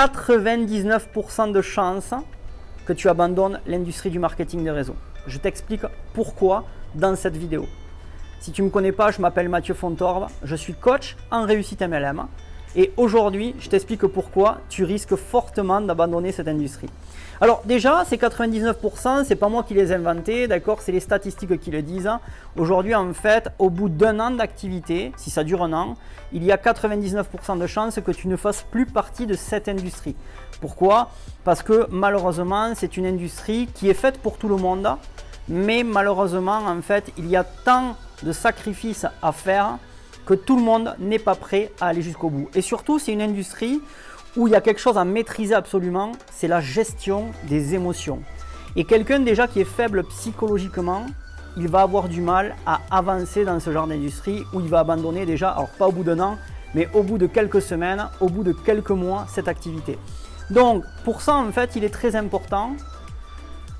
99% de chances que tu abandonnes l'industrie du marketing de réseau. Je t'explique pourquoi dans cette vidéo. Si tu ne me connais pas, je m'appelle Mathieu Fontorbe, je suis coach en réussite MLM et aujourd'hui, je t'explique pourquoi tu risques fortement d'abandonner cette industrie. Alors déjà, ces 99%, c'est pas moi qui les ai inventés, d'accord, c'est les statistiques qui le disent. Aujourd'hui, en fait, au bout d'un an d'activité, si ça dure un an, il y a 99% de chances que tu ne fasses plus partie de cette industrie. Pourquoi? Parce que malheureusement, c'est une industrie qui est faite pour tout le monde, mais malheureusement, en fait, il y a tant de sacrifices à faire que tout le monde n'est pas prêt à aller jusqu'au bout. Et surtout, c'est une industrie où il y a quelque chose à maîtriser absolument, c'est la gestion des émotions. Et quelqu'un déjà qui est faible psychologiquement, il va avoir du mal à avancer dans ce genre d'industrie où il va abandonner déjà, alors pas au bout d'un an, mais au bout de quelques semaines, au bout de quelques mois, cette activité. Donc pour ça, en fait, il est très important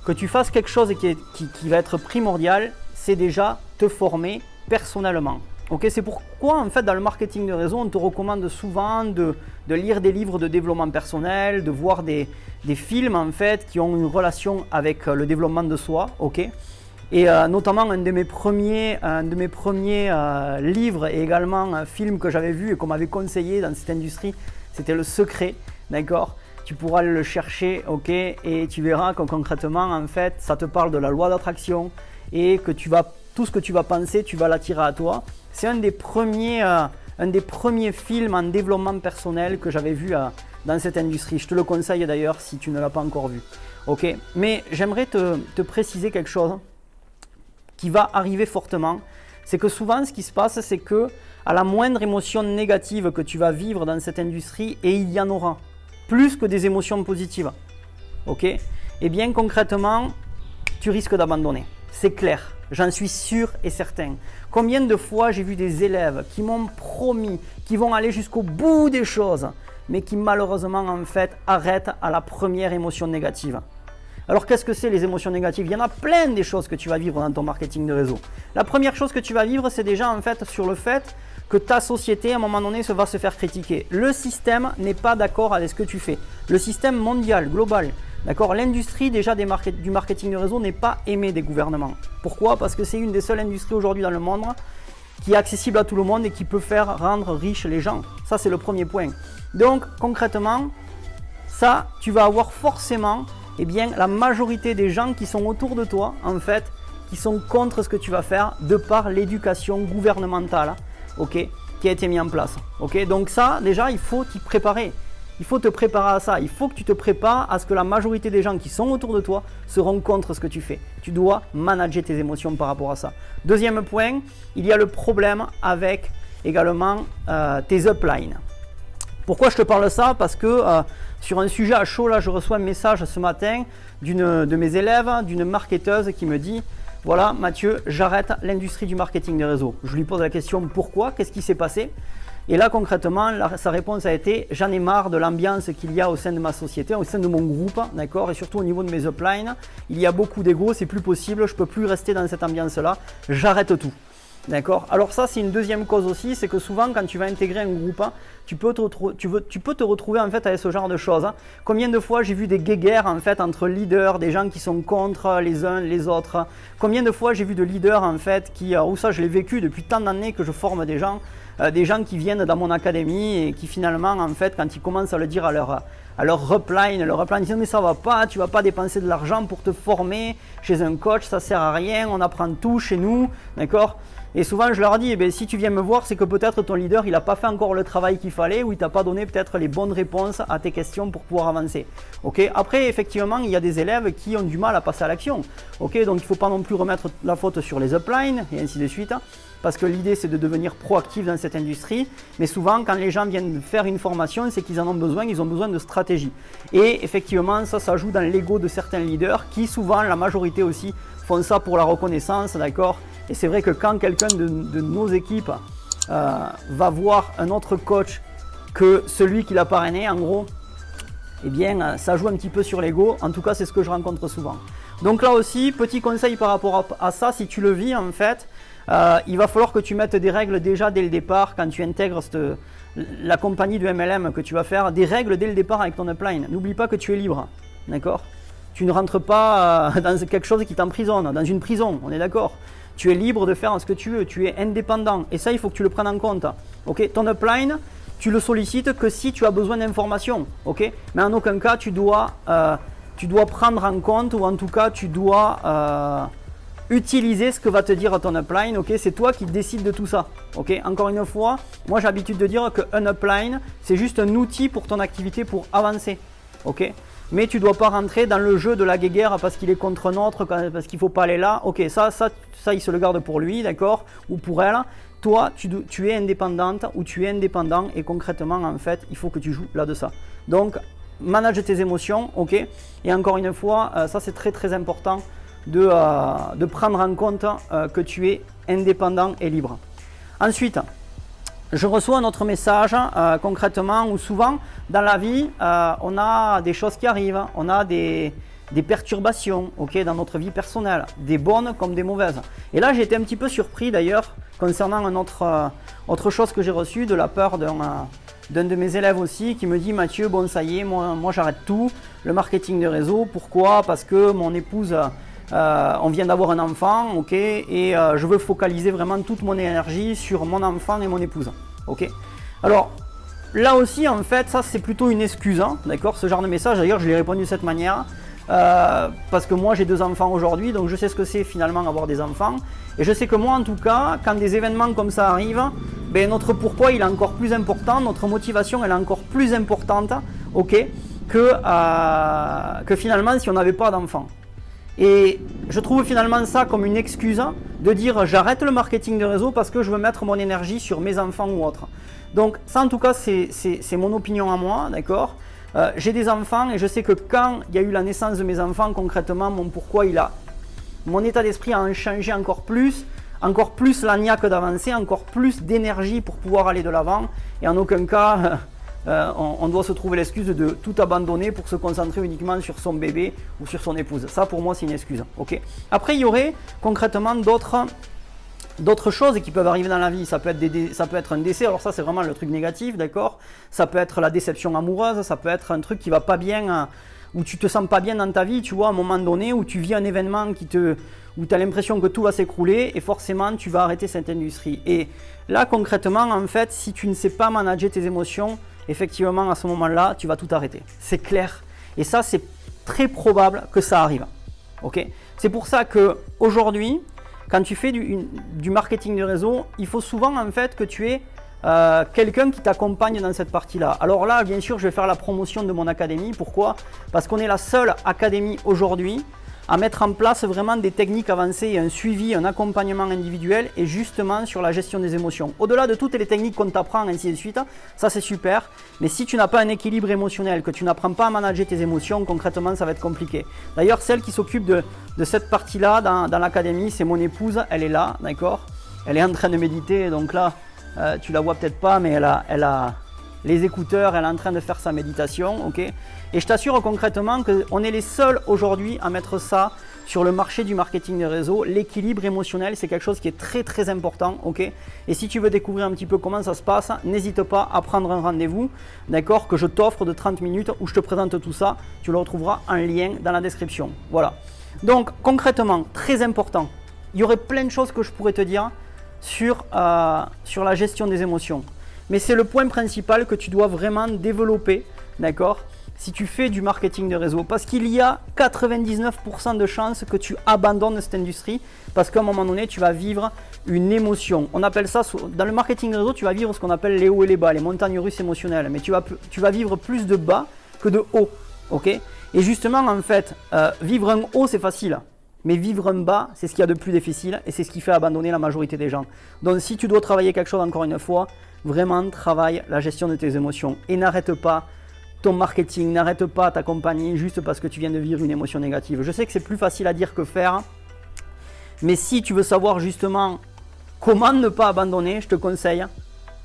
que tu fasses quelque chose qui va être primordial, c'est déjà te former personnellement. Okay, c'est pourquoi en fait dans le marketing de réseau, on te recommande souvent de lire des livres de développement personnel, de voir des films en fait qui ont une relation avec le développement de soi. Okay, et notamment un de mes premiers livres et également films que j'avais vu et qu'on m'avait conseillé dans cette industrie, c'était Le Secret, d'accord. Tu pourras le chercher, ok, et tu verras que concrètement en fait ça te parle de la loi d'attraction et que tout ce que tu vas penser, tu vas l'attirer à toi. C'est un des premiers films en développement personnel que j'avais vu dans cette industrie. Je te le conseille d'ailleurs si tu ne l'as pas encore vu. Okay. Mais j'aimerais te préciser quelque chose qui va arriver fortement. C'est que souvent ce qui se passe, c'est que à la moindre émotion négative que tu vas vivre dans cette industrie, et il y en aura, plus que des émotions positives, okay, et bien concrètement, tu risques d'abandonner. C'est clair. J'en suis sûr et certain. Combien de fois j'ai vu des élèves qui m'ont promis qu'ils vont aller jusqu'au bout des choses, mais qui malheureusement en fait arrêtent à la première émotion négative. Alors qu'est-ce que c'est les émotions négatives? Il y en a plein des choses que tu vas vivre dans ton marketing de réseau. La première chose que tu vas vivre, c'est déjà en fait sur le fait que ta société à un moment donné va se faire critiquer. Le système n'est pas d'accord avec ce que tu fais. Le système mondial, global. D'accord, l'industrie déjà du marketing de réseau n'est pas aimée des gouvernements. Pourquoi? Parce que c'est une des seules industries aujourd'hui dans le monde qui est accessible à tout le monde et qui peut faire rendre riches les gens. Ça, c'est le premier point. Donc, concrètement, ça, tu vas avoir forcément la majorité des gens qui sont autour de toi, en fait, qui sont contre ce que tu vas faire de par l'éducation gouvernementale, okay, qui a été mise en place. Okay, donc ça, déjà, il faut t'y préparer. Il faut te préparer à ça, il faut que tu te prépares à ce que la majorité des gens qui sont autour de toi seront contre ce que tu fais. Tu dois manager tes émotions par rapport à ça. Deuxième point, il y a le problème avec également tes uplines. Pourquoi je te parle de ça? Parce que sur un sujet à chaud, là, je reçois un message ce matin d'une de mes élèves, d'une marketeuse qui me dit « Voilà Mathieu, j'arrête l'industrie du marketing des réseaux ». Je lui pose la question « Pourquoi? Qu'est-ce qui s'est passé ?» Et là, concrètement, sa réponse a été « J'en ai marre de l'ambiance qu'il y a au sein de ma société, au sein de mon groupe, d'accord, et surtout au niveau de mes uplines. Il y a beaucoup d'ego, c'est plus possible, je ne peux plus rester dans cette ambiance-là, j'arrête tout. » D'accord. Alors ça, c'est une deuxième cause aussi, c'est que souvent, quand tu vas intégrer un groupe, tu peux te retrouver en fait avec ce genre de choses. Combien de fois j'ai vu des guéguerres en fait entre leaders, des gens qui sont contre les uns les autres. Combien de fois j'ai vu de leaders en fait où ça je l'ai vécu depuis tant d'années que je forme des gens qui viennent dans mon académie et qui finalement en fait quand ils commencent à le dire à leur upline disent mais ça va pas, tu vas pas dépenser de l'argent pour te former chez un coach, ça sert à rien, on apprend tout chez nous, d'accord. Et souvent je leur dis, si tu viens me voir, c'est que peut-être ton leader il n'a pas fait encore le travail qu'il fallait ou il t'a pas donné peut-être les bonnes réponses à tes questions pour pouvoir avancer. Okay. Après effectivement il y a des élèves qui ont du mal à passer à l'action. Okay. Donc il ne faut pas non plus remettre la faute sur les uplines et ainsi de suite. Parce que l'idée c'est de devenir proactif dans cette industrie. Mais souvent quand les gens viennent faire une formation, c'est qu'ils en ont besoin, ils ont besoin de stratégie. Et effectivement ça joue dans l'ego de certains leaders qui souvent, la majorité aussi, font ça pour la reconnaissance, d'accord. Et c'est vrai que quand quelqu'un de nos équipes va voir un autre coach que celui qui l'a parrainé, en gros, ça joue un petit peu sur l'ego. En tout cas, c'est ce que je rencontre souvent. Donc là aussi, petit conseil par rapport à ça, si tu le vis en fait, il va falloir que tu mettes des règles déjà dès le départ quand tu intègres la compagnie de MLM que tu vas faire, des règles dès le départ avec ton upline. N'oublie pas que tu es libre, d'accord? Tu ne rentres pas dans quelque chose qui t'emprisonne, dans une prison, on est d'accord? Tu es libre de faire ce que tu veux, tu es indépendant. Et ça, il faut que tu le prennes en compte. Okay, ton upline, tu le sollicites que si tu as besoin d'informations. Okay, mais en aucun cas, tu dois prendre en compte, ou en tout cas, tu dois utiliser ce que va te dire ton upline. Okay, c'est toi qui décides de tout ça. Okay, encore une fois, moi j'ai l'habitude de dire qu'un upline, c'est juste un outil pour ton activité pour avancer. Okay, mais tu ne dois pas rentrer dans le jeu de la guéguerre parce qu'il est contre notre, parce qu'il ne faut pas aller là. Ok, ça il se le garde pour lui, d'accord, ou pour elle. Toi, tu es indépendante ou tu es indépendant et concrètement, en fait, il faut que tu joues là de ça. Donc, manage tes émotions, ok. Et encore une fois, ça c'est très très important de prendre en compte que tu es indépendant et libre. Ensuite, je reçois un autre message concrètement où souvent dans la vie, on a des choses qui arrivent, on a des perturbations dans notre vie personnelle, des bonnes comme des mauvaises. Et là, j'ai été un petit peu surpris d'ailleurs concernant autre chose que j'ai reçue de la part d'un de mes élèves aussi qui me dit: Mathieu, bon ça y est, moi j'arrête tout, le marketing de réseau. Pourquoi? Parce que mon épouse, on vient d'avoir un enfant, ok, et je veux focaliser vraiment toute mon énergie sur mon enfant et mon épouse, ok. Alors là aussi, en fait, ça c'est plutôt une excuse, hein, d'accord, ce genre de message. D'ailleurs, je l'ai répondu de cette manière parce que moi j'ai 2 enfants aujourd'hui, donc je sais ce que c'est finalement avoir des enfants, et je sais que moi en tout cas, quand des événements comme ça arrivent, ben, notre pourquoi il est encore plus important, notre motivation elle est encore plus importante, ok, que finalement si on n'avait pas d'enfants. Et je trouve finalement ça comme une excuse de dire j'arrête le marketing de réseau parce que je veux mettre mon énergie sur mes enfants ou autre. Donc ça en tout cas c'est mon opinion à moi, d'accord. J'ai des enfants et je sais que quand il y a eu la naissance de mes enfants, concrètement mon pourquoi mon état d'esprit a changé encore plus la niaque d'avancer, encore plus d'énergie pour pouvoir aller de l'avant, et en aucun cas on doit se trouver l'excuse de tout abandonner pour se concentrer uniquement sur son bébé ou sur son épouse. Ça pour moi c'est une excuse, ok. Après il y aurait concrètement d'autres choses qui peuvent arriver dans la vie. Ça peut être un décès, alors ça c'est vraiment le truc négatif, d'accord. Ça peut être la déception amoureuse, ça peut être un truc qui va pas bien, où tu te sens pas bien dans ta vie, tu vois, à un moment donné où tu vis un événement où tu as l'impression que tout va s'écrouler et forcément tu vas arrêter cette industrie. Et là concrètement, en fait, si tu ne sais pas manager tes émotions, effectivement à ce moment-là, tu vas tout arrêter. C'est clair. Et ça, c'est très probable que ça arrive. Ok. C'est pour ça que aujourd'hui, quand tu fais du marketing de réseau, il faut souvent en fait que tu aies quelqu'un qui t'accompagne dans cette partie-là. Alors là, bien sûr, je vais faire la promotion de mon académie. Pourquoi? Parce qu'on est la seule académie aujourd'hui à mettre en place vraiment des techniques avancées et un suivi, un accompagnement individuel et justement sur la gestion des émotions. Au-delà de toutes les techniques qu'on t'apprend, ainsi de suite, ça c'est super, mais si tu n'as pas un équilibre émotionnel, que tu n'apprends pas à manager tes émotions, concrètement ça va être compliqué. D'ailleurs, celle qui s'occupe de cette partie-là dans l'académie, c'est mon épouse, elle est là, d'accord? Elle est en train de méditer, donc là, tu la vois peut-être pas, mais elle a les écouteurs, elle est en train de faire sa méditation, ok. Et je t'assure concrètement qu'on est les seuls aujourd'hui à mettre ça sur le marché du marketing de réseau. L'équilibre émotionnel, c'est quelque chose qui est très très important, ok. Et si tu veux découvrir un petit peu comment ça se passe, n'hésite pas à prendre un rendez-vous, d'accord, que je t'offre de 30 minutes où je te présente tout ça. Tu le retrouveras en lien dans la description. Voilà. Donc concrètement, très important, il y aurait plein de choses que je pourrais te dire sur la gestion des émotions. Mais c'est le point principal que tu dois vraiment développer, d'accord, si tu fais du marketing de réseau. Parce qu'il y a 99% de chances que tu abandonnes cette industrie parce qu'à un moment donné, tu vas vivre une émotion. On appelle ça, dans le marketing de réseau, tu vas vivre ce qu'on appelle les hauts et les bas, les montagnes russes émotionnelles. Mais tu vas vivre plus de bas que de haut, ok. Et justement, en fait, vivre un haut, c'est facile. Mais vivre un bas, c'est ce qu'il y a de plus difficile et c'est ce qui fait abandonner la majorité des gens. Donc si tu dois travailler quelque chose, encore une fois, vraiment travaille la gestion de tes émotions et n'arrête pas ton marketing, n'arrête pas ta compagnie juste parce que tu viens de vivre une émotion négative. Je sais que c'est plus facile à dire que faire, mais si tu veux savoir justement comment ne pas abandonner, je te conseille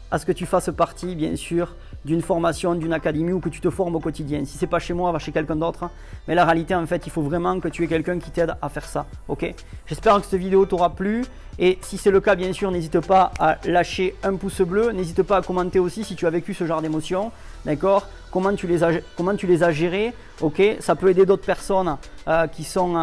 à ce que tu fasses partie, bien sûr, d'une formation, d'une académie ou que tu te formes au quotidien. Si c'est pas chez moi, va chez quelqu'un d'autre. Mais la réalité, en fait, il faut vraiment que tu aies quelqu'un qui t'aide à faire ça. Ok? J'espère que cette vidéo t'aura plu. Et si c'est le cas, bien sûr, n'hésite pas à lâcher un pouce bleu. N'hésite pas à commenter aussi si tu as vécu ce genre d'émotions. D'accord? Comment tu les as gérées? Ok? Ça peut aider d'autres personnes qui sont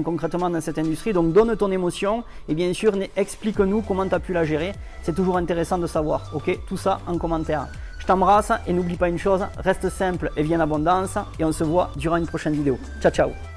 concrètement dans cette industrie. Donc donne ton émotion et bien sûr, explique-nous comment tu as pu la gérer. C'est toujours intéressant de savoir. Ok? Tout ça en commentaire. Je t'embrasse et n'oublie pas une chose, reste simple et viens en abondance et on se voit durant une prochaine vidéo. Ciao, ciao!